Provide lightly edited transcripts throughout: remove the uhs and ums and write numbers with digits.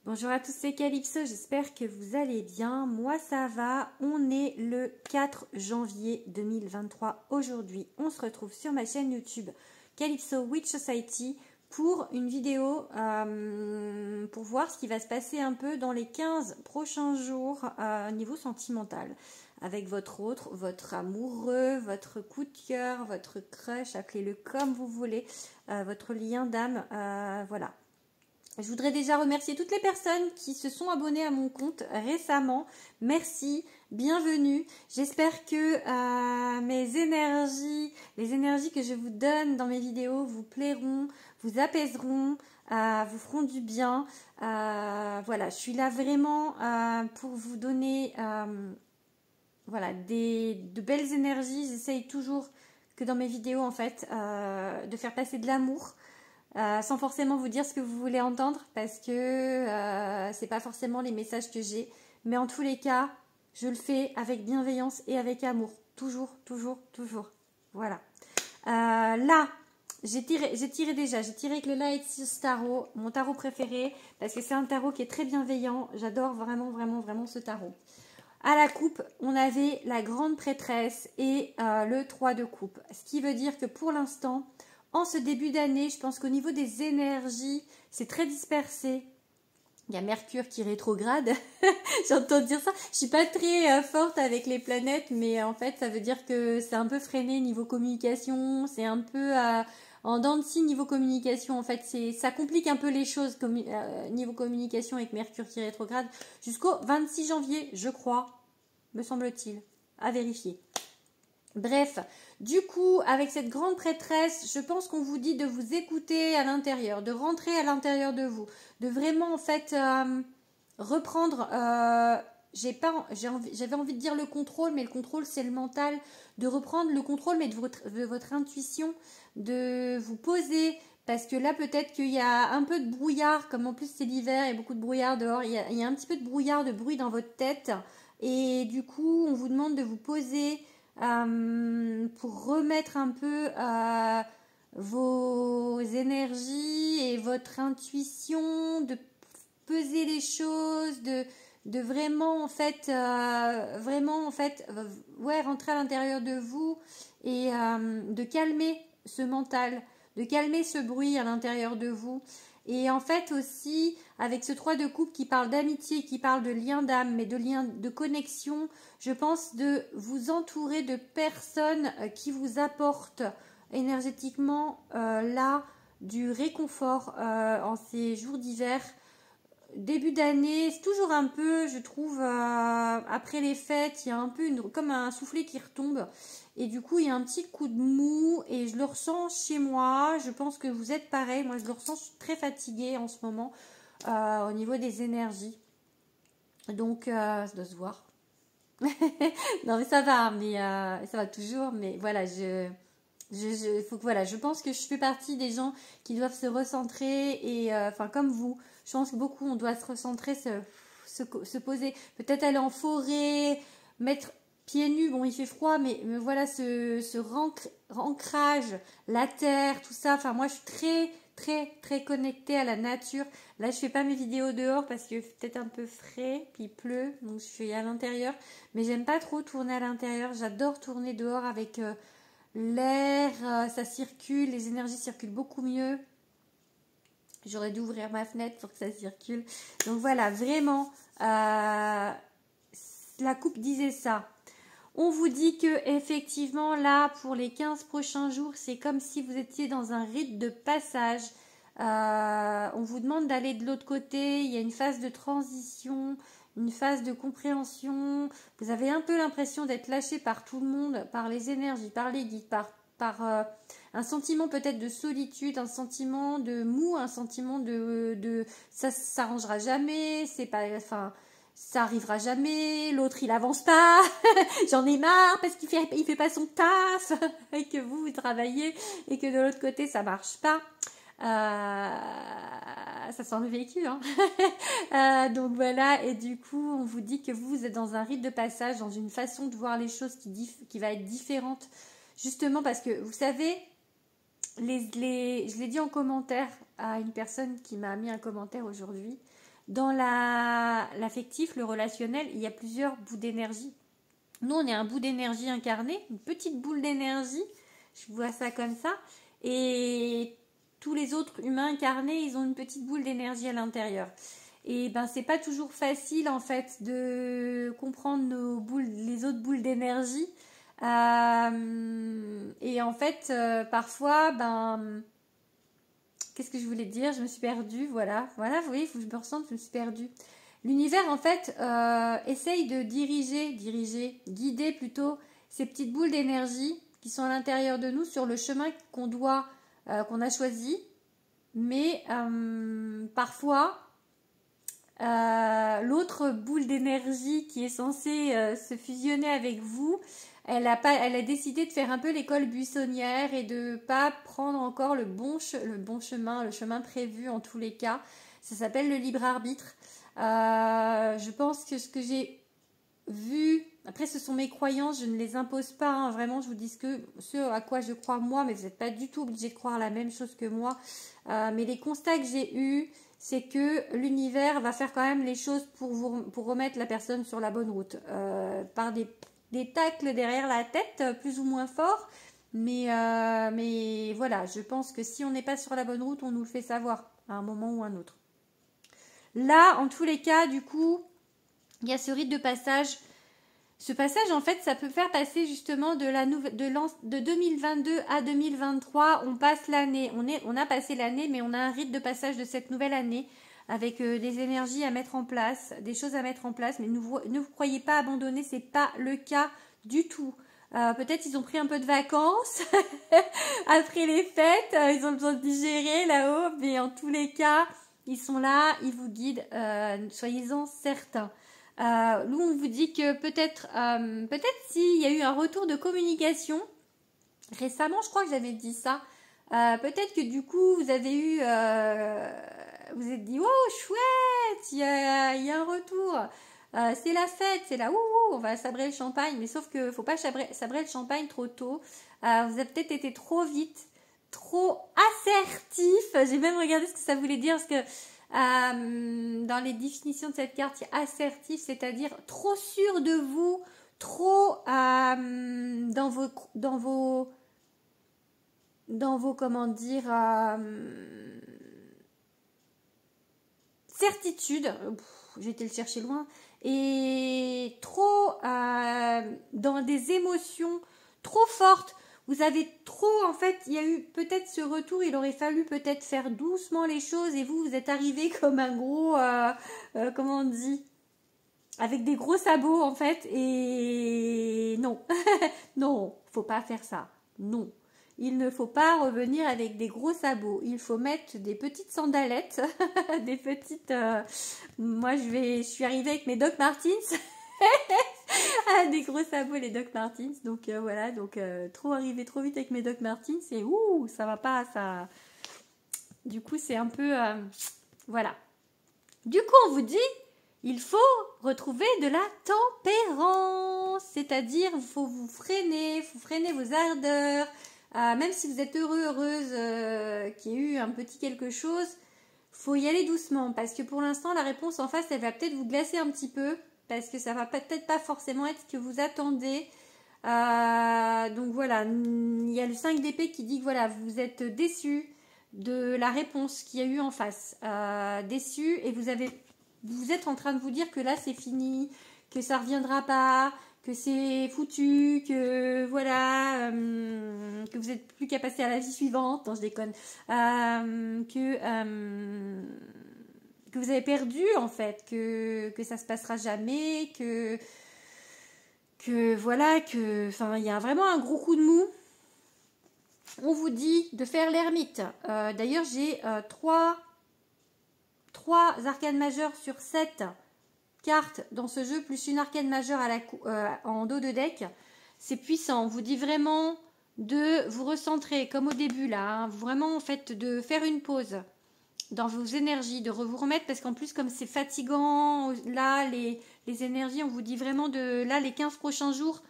Bonjour à tous, c'est Calypso, j'espère que vous allez bien. Moi ça va, on est le 4 janvier 2023. Aujourd'hui, on se retrouve sur ma chaîne YouTube Calypso Witch Society pour une vidéo pour voir ce qui va se passer un peu dans les 15 prochains jours au niveau sentimental. Avec votre autre, votre amoureux, votre coup de cœur, votre crush, appelez-le comme vous voulez, votre lien d'âme, voilà. Je voudrais déjà remercier toutes les personnes qui se sont abonnées à mon compte récemment. Merci, bienvenue. J'espère que mes énergies, les énergies que je vous donne dans mes vidéos vous plairont, vous apaiseront, vous feront du bien. Voilà, je suis là vraiment pour vous donner voilà, de belles énergies. J'essaye toujours que dans mes vidéos en fait de faire passer de l'amour. Sans forcément vous dire ce que vous voulez entendre parce que c'est pas forcément les messages que j'ai, mais en tous les cas je le fais avec bienveillance et avec amour, toujours, voilà. Là j'ai tiré avec le Light Seas Tarot, mon tarot préféré, parce que c'est un tarot qui est très bienveillant. J'adore vraiment ce tarot. À la coupe, on avait la grande prêtresse et le 3 de coupe, ce qui veut dire que pour l'instant, en ce début d'année, je pense qu'au niveau des énergies, c'est très dispersé. Il y a Mercure qui rétrograde. J'entends dire ça. Je suis pas très forte avec les planètes, mais en fait, ça veut dire que c'est un peu freiné niveau communication. C'est un peu en dents de scie niveau communication. En fait, ça complique un peu les choses niveau communication avec Mercure qui rétrograde jusqu'au 26 janvier, je crois, me semble-t-il. À vérifier. Bref, du coup, avec cette grande prêtresse, je pense qu'on vous dit de vous écouter à l'intérieur, de rentrer à l'intérieur de vous, de vraiment en fait reprendre, j'avais envie de dire le contrôle, mais le contrôle c'est le mental, de reprendre le contrôle mais de votre intuition, de vous poser, parce que là peut-être qu'il y a un peu de brouillard, comme en plus c'est l'hiver, il y a beaucoup de brouillard dehors, il y a un petit peu de brouillard, de bruit dans votre tête, et du coup on vous demande de vous poser pour remettre un peu vos énergies et votre intuition, de peser les choses, de vraiment en fait, ouais, rentrer à l'intérieur de vous et de calmer ce mental, de calmer ce bruit à l'intérieur de vous. Et en fait aussi, avec ce 3 de coupe qui parle d'amitié, qui parle de lien d'âme, mais de lien de connexion, je pense de vous entourer de personnes qui vous apportent énergétiquement là du réconfort en ces jours d'hiver. Début d'année, c'est toujours un peu, je trouve, après les fêtes, il y a un peu comme un soufflet qui retombe. Et du coup, il y a un petit coup de mou et je le ressens chez moi. Je pense que vous êtes pareil. Moi, je le ressens, je suis très fatiguée en ce moment au niveau des énergies. Donc, ça doit se voir. Non, mais ça va, mais ça va toujours. Mais voilà, voilà, je pense que je fais partie des gens qui doivent se recentrer et enfin comme vous, je pense que beaucoup on doit se recentrer, se poser, peut-être aller en forêt, mettre pieds nus, bon il fait froid, mais voilà ce ancrage, la terre, tout ça. Enfin moi je suis très connectée à la nature. Là je fais pas mes vidéos dehors parce que peut-être un peu frais, puis il pleut, donc je suis à l'intérieur, mais j'aime pas trop tourner à l'intérieur. J'adore tourner dehors avec l'air, ça circule, les énergies circulent beaucoup mieux. J'aurais dû ouvrir ma fenêtre pour que ça circule. Donc voilà, vraiment, la coupe disait ça. On vous dit que effectivement là, pour les 15 prochains jours, c'est comme si vous étiez dans un rite de passage. On vous demande d'aller de l'autre côté. Il y a une phase de transition, une phase de compréhension. Vous avez un peu l'impression d'être lâché par tout le monde, par les énergies, par les guides, par un sentiment peut-être de solitude, un sentiment de mou, un sentiment de ça s'arrangera jamais, c'est pas, enfin, ça arrivera jamais, l'autre il avance pas, j'en ai marre parce qu'il fait pas son taf, et que vous travaillez et que de l'autre côté ça marche pas. Ça sent le vécu, hein. Donc voilà, et du coup on vous dit que vous êtes dans un rite de passage, dans une façon de voir les choses qui va être différente, justement parce que vous savez, je l'ai dit en commentaire à une personne qui m'a mis un commentaire aujourd'hui, Dans l'affectif, le relationnel, il y a plusieurs bouts d'énergie. Nous, on est un bout d'énergie incarné, une petite boule d'énergie. Je vois ça comme ça. Et tous les autres humains incarnés, ils ont une petite boule d'énergie à l'intérieur. Et ben, c'est pas toujours facile, en fait, de comprendre les autres boules d'énergie. Et en fait, parfois, ben... Qu'est-ce que je voulais dire? Je me suis perdue, voilà. Voilà, vous voyez, il faut que je me ressente, je me suis perdue. L'univers, en fait, essaye de guider plutôt ces petites boules d'énergie qui sont à l'intérieur de nous sur le chemin qu'on a choisi. Mais parfois, l'autre boule d'énergie qui est censée se fusionner avec vous, elle a décidé de faire un peu l'école buissonnière et de pas prendre encore le bon chemin, le chemin prévu en tous les cas. Ça s'appelle le libre arbitre. Je pense que ce que j'ai vu, après ce sont mes croyances, je ne les impose pas, hein, vraiment je vous dis ce à quoi je crois moi, mais vous n'êtes pas du tout obligé de croire la même chose que moi. Mais les constats que j'ai eus, c'est que l'univers va faire quand même les choses pour remettre la personne sur la bonne route, par des tacles derrière la tête, plus ou moins forts, mais voilà, je pense que si on n'est pas sur la bonne route, on nous le fait savoir à un moment ou un autre. Là, en tous les cas, du coup, il y a ce rite de passage. Ce passage, en fait, ça peut faire passer justement de 2022 à 2023. On passe l'année, on a passé l'année, mais on a un rite de passage de cette nouvelle année avec des énergies à mettre en place, des choses à mettre en place. Mais ne vous croyez pas abandonner, c'est pas le cas du tout. Peut-être ils ont pris un peu de vacances après les fêtes, ils ont besoin de digérer là-haut, mais en tous les cas, ils sont là, ils vous guident, soyez-en certains. Nous, on vous dit que peut-être s'il y a eu un retour de communication, récemment, je crois que j'avais dit ça, peut-être que du coup, vous avez eu, vous êtes dit, oh, chouette, il y a un retour, c'est la fête, c'est là, on va sabrer le champagne, mais sauf que faut pas sabrer le champagne trop tôt, vous avez peut-être été trop vite, trop assertif, j'ai même regardé ce que ça voulait dire, parce que dans les définitions de cette carte, il y a assertif, c'est-à-dire trop sûr de vous, trop dans vos comment dire, certitudes. J'ai été le chercher loin, et trop dans des émotions trop fortes. Vous avez trop, en fait, il y a eu peut-être ce retour, il aurait fallu peut-être faire doucement les choses, et vous êtes arrivé comme un gros, comment on dit, avec des gros sabots, en fait, et non, non, faut pas faire ça, non. Il ne faut pas revenir avec des gros sabots, il faut mettre des petites sandalettes, des petites, moi je suis arrivée avec mes Doc Martens, des gros sabots, les Doc Martens, donc voilà, donc trop arrivé trop vite avec mes Doc Martens, et ça va pas, ça, du coup c'est un peu, voilà. Du coup on vous dit, il faut retrouver de la tempérance, c'est-à-dire il faut vous freiner vos ardeurs, même si vous êtes heureuse qu'il y ait eu un petit quelque chose, faut y aller doucement, parce que pour l'instant la réponse en face, elle va peut-être vous glacer un petit peu, parce que ça va peut-être pas forcément être ce que vous attendez. Donc voilà, il y a le 5 d'épée qui dit que voilà, vous êtes déçu de la réponse qu'il y a eu en face, déçu, et vous êtes en train de vous dire que là c'est fini, que ça reviendra pas, que c'est foutu, que voilà, que vous n'êtes plus qu'à passer à la vie suivante. Non, je déconne. Que vous avez perdu en fait, que ça se passera jamais, que voilà, enfin il y a vraiment un gros coup de mou. On vous dit de faire l'ermite. D'ailleurs j'ai 3 arcanes majeures sur 7 cartes dans ce jeu, plus une arcane majeure en dos de deck. C'est puissant. On vous dit vraiment de vous recentrer comme au début là, hein, vraiment en fait de faire une pause dans vos énergies, de vous remettre, parce qu'en plus comme c'est fatigant là, les énergies, on vous dit vraiment de là les 15 prochains jours,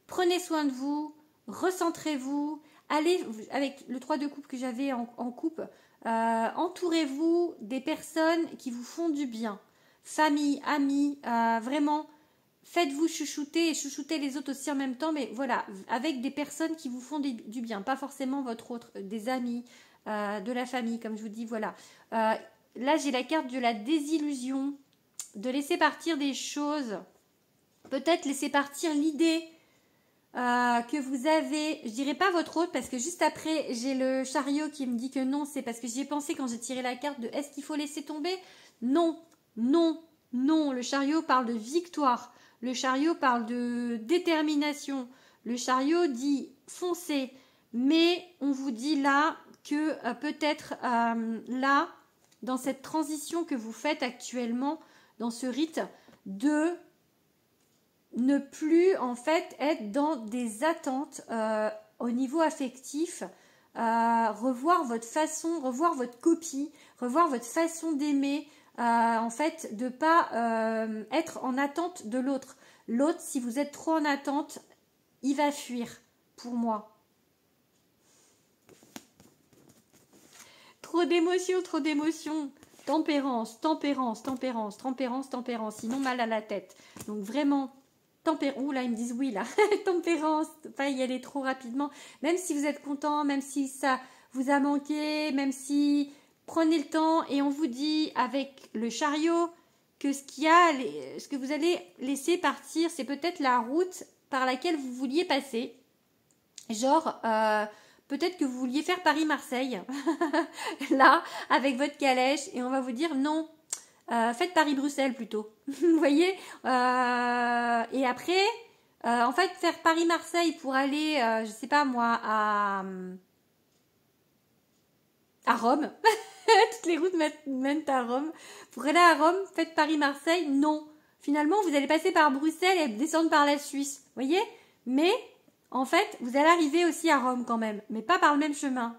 prenez soin de vous, recentrez-vous, allez avec le 3 de coupe que j'avais en coupe, entourez-vous des personnes qui vous font du bien. famille, amis, vraiment, faites-vous chouchouter et chouchouter les autres aussi en même temps, mais voilà, avec des personnes qui vous font du bien, pas forcément votre autre, des amis, de la famille, comme je vous dis, voilà. Là, j'ai la carte de la désillusion, de laisser partir des choses, peut-être laisser partir l'idée que vous avez, je dirais pas votre autre, parce que juste après, j'ai le chariot qui me dit que non, c'est parce que j'y ai pensé quand j'ai tiré la carte de est-ce qu'il faut laisser tomber? Non, non, non, le chariot parle de victoire, le chariot parle de détermination, le chariot dit foncez, mais on vous dit là que peut-être là, dans cette transition que vous faites actuellement, dans ce rite, de ne plus en fait être dans des attentes au niveau affectif, revoir votre façon, revoir votre copie, revoir votre façon d'aimer, en fait de pas être en attente de l'autre. L'autre, si vous êtes trop en attente, il va fuir pour moi. Trop d'émotions. Tempérance, tempérance, tempérance, tempérance, tempérance, sinon mal à la tête. Donc vraiment, ouh là, ils me disent oui là, tempérance, pas y aller trop rapidement. Même si vous êtes content, même si ça vous a manqué, même si prenez le temps et on vous dit avec le chariot que ce que vous allez laisser partir, c'est peut-être la route par laquelle vous vouliez passer. Genre, peut-être que vous vouliez faire Paris-Marseille, là, avec votre calèche, et on va vous dire non, faites Paris-Bruxelles plutôt. Vous voyez et après, en fait, faire Paris-Marseille pour aller, je sais pas moi, à Rome. Toutes les routes mènent à Rome. Pour aller à Rome, faites Paris-Marseille, non. Finalement, vous allez passer par Bruxelles et descendre par la Suisse. Vous voyez? Mais en fait, vous allez arriver aussi à Rome quand même, mais pas par le même chemin.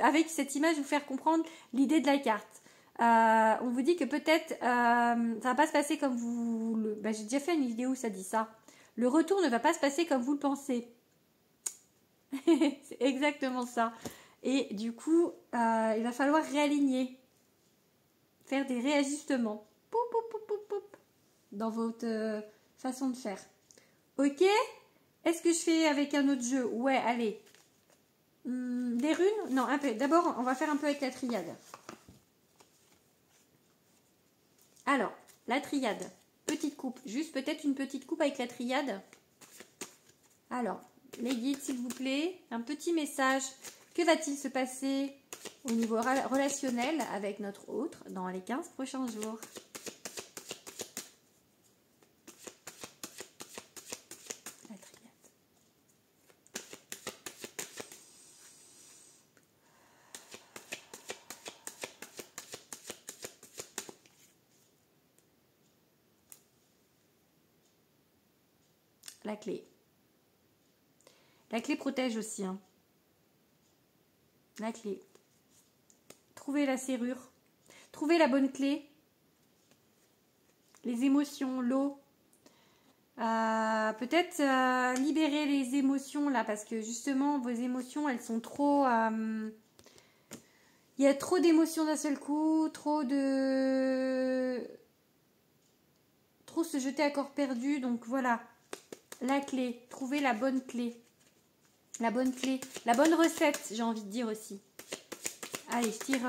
Avec cette image, vous faire comprendre l'idée de la carte. On vous dit que peut-être ça va pas se passer comme vous... j'ai déjà fait une vidéo où ça dit ça. Le retour ne va pas se passer comme vous le pensez. C'est exactement ça. Et du coup, il va falloir réaligner. Faire des réajustements. Poup, poup, poup, poup, poup, dans votre façon de faire. Ok? Est-ce que je fais avec un autre jeu? Ouais, allez. Des runes? Non, un peu. D'abord, on va faire un peu avec la triade. Alors, la triade. Petite coupe. Juste peut-être une petite coupe avec la triade. Alors, les guides, s'il vous plaît. Un petit message. Que va-t-il se passer au niveau relationnel avec notre autre dans les 15 prochains jours? La clé. La clé protège aussi. Hein. La clé. Trouvez la serrure. Trouvez la bonne clé. Les émotions, l'eau. Peut-être libérer les émotions là parce que justement vos émotions elles sont trop... il y a trop d'émotions d'un seul coup. Trop se jeter à corps perdu. Donc voilà. La clé, trouvez la bonne clé. La bonne clé. La bonne recette, j'ai envie de dire aussi. Allez, je tire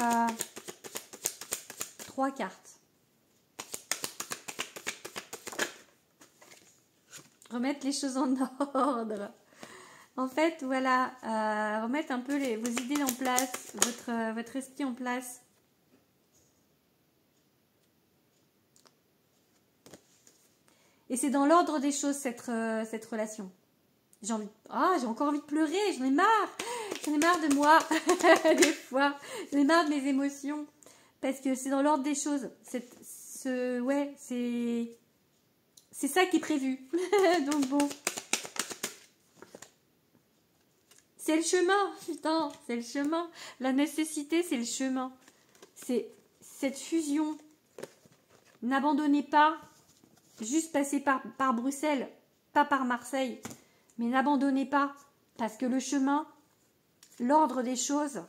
3 cartes. Remettre les choses en ordre. En fait, voilà, remettre un peu vos idées en place, votre esprit en place. Et c'est dans l'ordre des choses, cette relation. J'ai encore envie de pleurer, j'en ai marre. J'en ai marre de moi, des fois. J'en ai marre de mes émotions. Parce que c'est dans l'ordre des choses. Ouais, c'est ça qui est prévu. Donc bon. C'est le chemin, putain, c'est le chemin. La nécessité, c'est le chemin. C'est cette fusion. N'abandonnez pas. Juste passer par Bruxelles, pas par Marseille. Mais n'abandonnez pas, parce que le chemin, l'ordre des choses,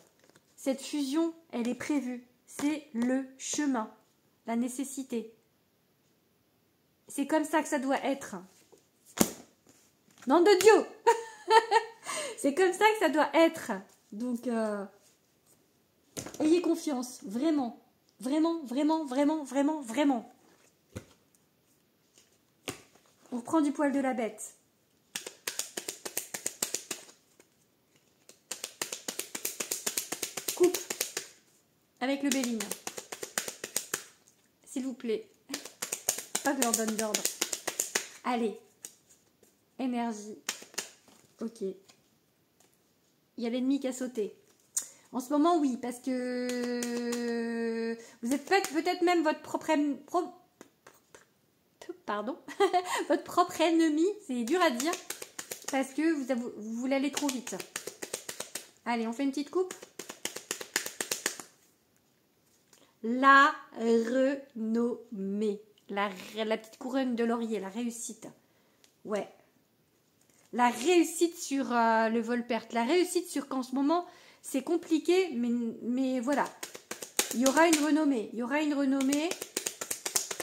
cette fusion, elle est prévue. C'est le chemin. la nécessité. C'est comme ça que ça doit être. Nom de Dieu. C'est comme ça que ça doit être. Donc, ayez confiance, vraiment. Vraiment, vraiment, vraiment, vraiment, vraiment. On reprend du poil de la bête. Coupe avec le Béline. S'il vous plaît. Pas que je leur donne d'ordre. Allez. Énergie. Ok. Il y a l'ennemi qui a sauté. En ce moment, oui, parce que vous êtes peut-être même votre propre pardon, votre propre ennemi. C'est dur à dire parce que vous voulez aller trop vite. Allez, on fait une petite coupe. La renommée. La petite couronne de laurier, la réussite. Ouais. La réussite sur le vol-perte. La réussite sur qu'en ce moment, c'est compliqué, mais voilà. Il y aura une renommée. Il y aura une renommée,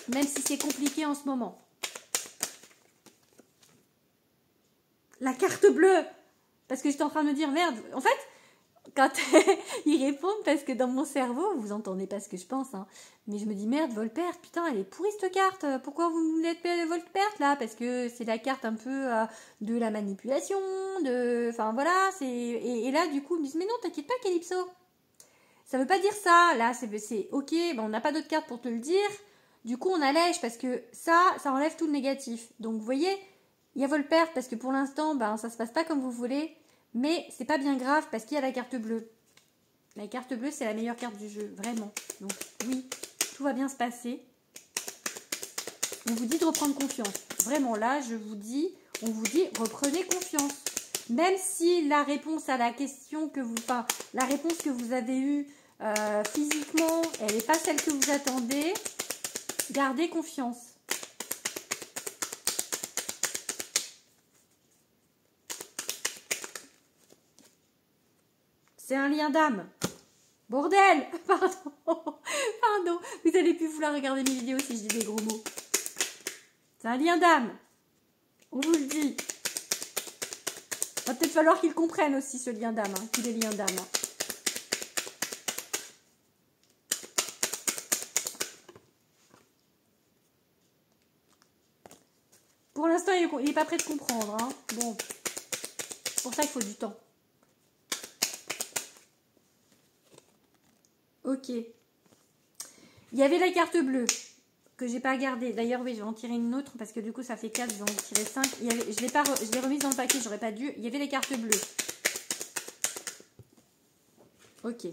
même si c'est compliqué en ce moment. La carte bleue. Parce que j'étais en train de me dire, merde, en fait, quand ils répondent, parce que dans mon cerveau, vous entendez pas ce que je pense, hein, mais je me dis, merde, vol-perte, putain, elle est pourrie cette carte, pourquoi vous me l'êtes vol-perte là? Parce que c'est la carte un peu de la manipulation, enfin voilà, et là, du coup, ils me disent, mais non, t'inquiète pas, Calypso, ça veut pas dire ça, là, c'est ok, on n'a pas d'autres cartes pour te le dire, du coup, on allège, parce que ça enlève tout le négatif. Donc, vous voyez, il y a vol-perte, parce que pour l'instant, ça se passe pas comme vous voulez. Mais c'est pas bien grave parce qu'il y a la carte bleue. La carte bleue, c'est la meilleure carte du jeu, vraiment. Donc oui, tout va bien se passer. On vous dit de reprendre confiance. Vraiment là, on vous dit reprenez confiance. Même si la réponse à la question la réponse que vous avez eue physiquement, elle n'est pas celle que vous attendez, gardez confiance. C'est un lien d'âme. Bordel. Pardon. Pardon. Vous allez plus vouloir regarder mes vidéos si je dis des gros mots. C'est un lien d'âme. On vous le dit. Va peut-être falloir qu'ils comprennent aussi ce lien d'âme. Qu'il est lien d'âme. Pour l'instant, il n'est pas prêt de comprendre. Hein. Bon. C'est pour ça qu'il faut du temps. Ok. Il y avait la carte bleue que j'ai pas gardée. D'ailleurs, oui, je vais en tirer une autre parce que du coup, ça fait 4. Je vais en tirer 5. Je l'ai remise dans le paquet, j'aurais pas dû. Il y avait les cartes bleues. Ok.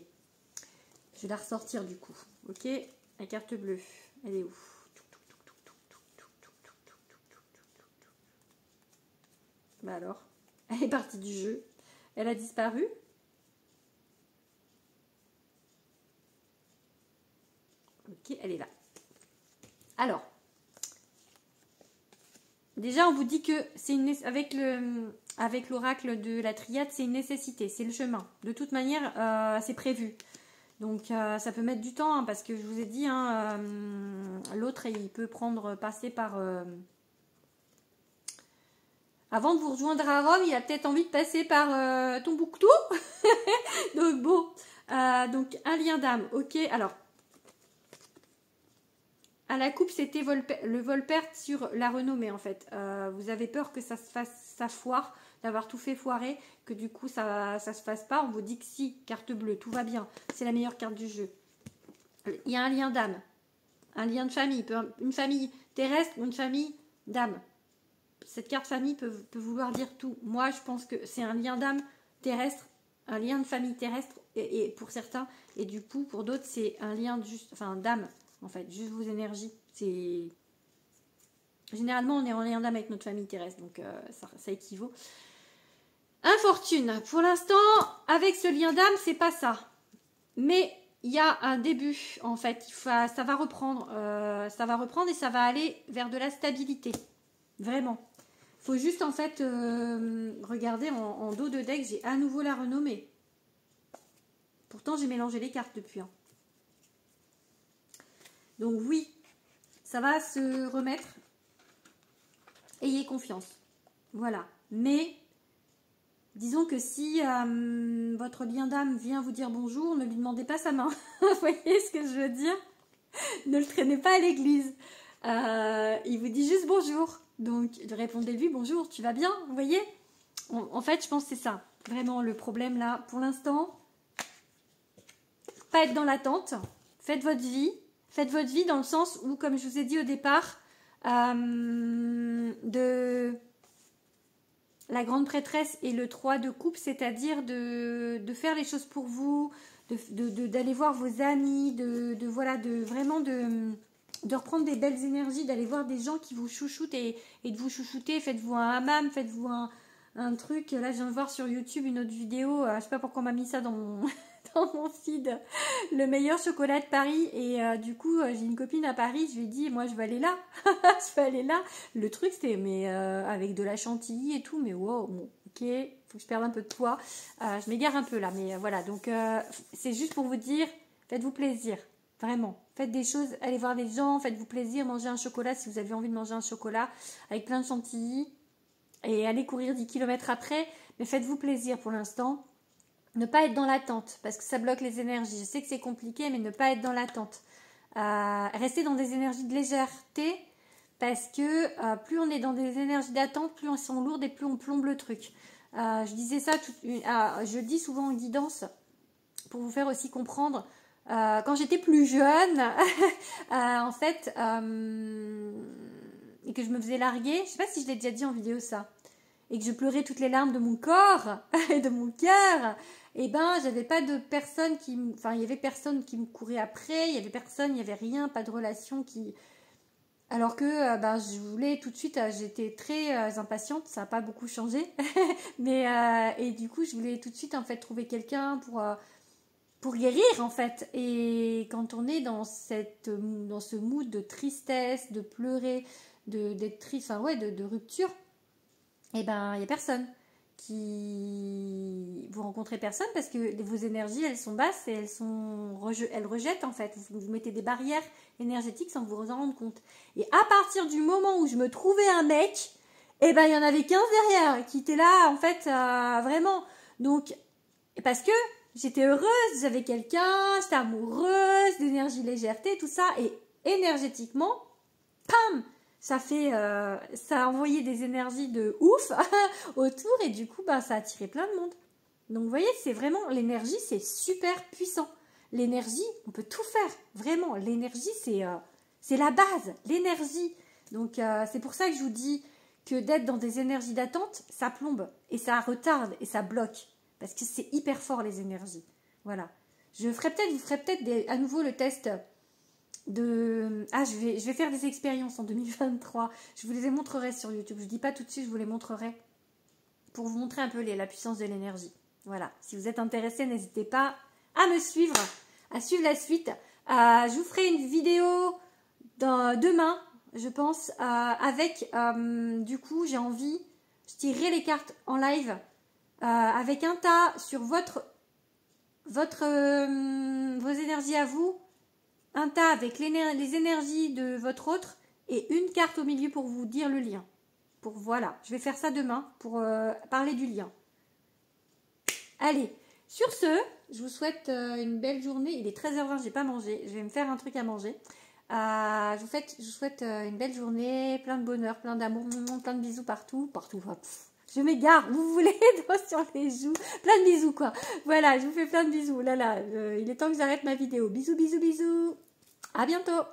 Je vais la ressortir du coup. Ok. La carte bleue. Elle est où? Bah alors. Elle est partie du jeu. Elle a disparu. Ok, elle est là. Alors, déjà, on vous dit que c'est avec l'oracle de la triade, c'est une nécessité, c'est le chemin. De toute manière, c'est prévu. Donc, ça peut mettre du temps, hein, parce que je vous ai dit, hein, l'autre, il peut passer par... Avant de vous rejoindre à Rome, il a peut-être envie de passer par Tombouctou. Donc, bon. Donc, un lien d'âme. Ok, alors... À la coupe, c'était le vol-perte sur la renommée, en fait. Vous avez peur que ça foire, d'avoir tout fait foirer, que du coup, ça se fasse pas. On vous dit que si, carte bleue, tout va bien. C'est la meilleure carte du jeu. Il y a un lien d'âme, un lien de famille, une famille terrestre ou une famille d'âme. Cette carte famille peut vouloir dire tout. Moi, je pense que c'est un lien d'âme terrestre, un lien de famille terrestre, et pour certains, et du coup, pour d'autres, c'est un lien d'âme. En fait, juste vos énergies. Généralement, on est en lien d'âme avec notre famille terrestre, donc ça équivaut. Infortune. Pour l'instant, avec ce lien d'âme, c'est pas ça. Mais il y a un début, en fait. Ça va reprendre. Ça va reprendre et ça va aller vers de la stabilité. Vraiment. Il faut juste, en fait, regarder en dos de deck, j'ai à nouveau la renommée. Pourtant, j'ai mélangé les cartes depuis. Hein. Donc oui, ça va se remettre. Ayez confiance. Voilà. Mais disons que si votre lien d'âme vient vous dire bonjour, ne lui demandez pas sa main. Vous voyez ce que je veux dire? Ne le traînez pas à l'église. Il vous dit juste bonjour. Donc répondez-lui bonjour, tu vas bien? Vous voyez? En fait, je pense que c'est ça. Vraiment le problème là. Pour l'instant, pas être dans l'attente. Faites votre vie. Faites votre vie dans le sens où, comme je vous ai dit au départ, de la grande prêtresse et le 3 de coupe, c'est-à-dire de faire les choses pour vous, d'aller voir vos amis, vraiment de reprendre des belles énergies, d'aller voir des gens qui vous chouchoutent et de vous chouchouter. Faites-vous un hammam, faites-vous un truc. Là, je viens de voir sur YouTube une autre vidéo. Je sais pas pourquoi on m'a mis ça dans mon, dans mon feed. Le meilleur chocolat de Paris. Et du coup, j'ai une copine à Paris. Je lui ai dit, moi, je vais aller là. Je vais aller là. Le truc, c'était avec de la chantilly et tout. Mais wow, bon, ok. Faut que je perde un peu de poids. Je m'égare un peu là. Mais voilà. Donc, c'est juste pour vous dire, faites-vous plaisir. Vraiment. Faites des choses. Allez voir des gens. Faites-vous plaisir. Mangez un chocolat si vous avez envie de manger un chocolat avec plein de chantilly. Et allez courir 10 km après, mais faites-vous plaisir pour l'instant. Ne pas être dans l'attente, parce que ça bloque les énergies. Je sais que c'est compliqué, mais ne pas être dans l'attente. Restez dans des énergies de légèreté, parce que plus on est dans des énergies d'attente, plus elles sont lourdes et plus on plombe le truc. Je disais ça, je dis souvent en guidance, pour vous faire aussi comprendre. Quand j'étais plus jeune, en fait... et que je me faisais larguer, je sais pas si je l'ai déjà dit en vidéo ça, et que je pleurais toutes les larmes de mon corps et de mon cœur, et ben j'avais pas de personne il y avait personne qui me courait après, il y avait personne, il y avait rien, pas de relation qui, alors que je voulais tout de suite, j'étais très impatiente, ça a pas beaucoup changé, mais et du coup je voulais tout de suite en fait trouver quelqu'un pour guérir en fait. Et quand on est dans ce mood de tristesse, de pleurer, d'être triste, de rupture, et ben il y a personne vous rencontrez personne parce que vos énergies elles sont basses et elles rejettent en fait. Vous mettez des barrières énergétiques sans vous en rendre compte. Et à partir du moment où je me trouvais un mec, et ben il y en avait 15 derrière qui étaient là en fait vraiment. Donc parce que j'étais heureuse, j'avais quelqu'un, j'étais amoureuse, d'énergie, légèreté, tout ça, et énergétiquement, pam, ça a envoyé des énergies de ouf autour, et du coup, ça a attiré plein de monde. Donc, vous voyez, c'est vraiment, l'énergie, c'est super puissant. L'énergie, on peut tout faire, vraiment. L'énergie, c'est la base, l'énergie. Donc, c'est pour ça que je vous dis que d'être dans des énergies d'attente, ça plombe, et ça retarde, et ça bloque. Parce que c'est hyper fort les énergies. Voilà. Je vous ferai peut-être à nouveau le test de... je vais faire des expériences en 2023. Je vous les montrerai sur YouTube. Je ne dis pas tout de suite, je vous les montrerai. Pour vous montrer un peu la puissance de l'énergie. Voilà. Si vous êtes intéressé, n'hésitez pas à me suivre. À suivre la suite. Je vous ferai une vidéo demain, je pense. Avec, du coup, j'ai envie... Je tirerai les cartes en live. Avec un tas sur vos énergies à vous, un tas avec les énergies de votre autre et une carte au milieu pour vous dire le lien. Voilà, je vais faire ça demain pour parler du lien. Allez, sur ce, je vous souhaite une belle journée. Il est 13h20, j'ai pas mangé. Je vais me faire un truc à manger. Je vous souhaite une belle journée, plein de bonheur, plein d'amour, plein de bisous partout. Je m'égare, vous voulez, sur les joues, plein de bisous quoi. Voilà, je vous fais plein de bisous. Il est temps que j'arrête ma vidéo. Bisous, bisous, bisous. À bientôt.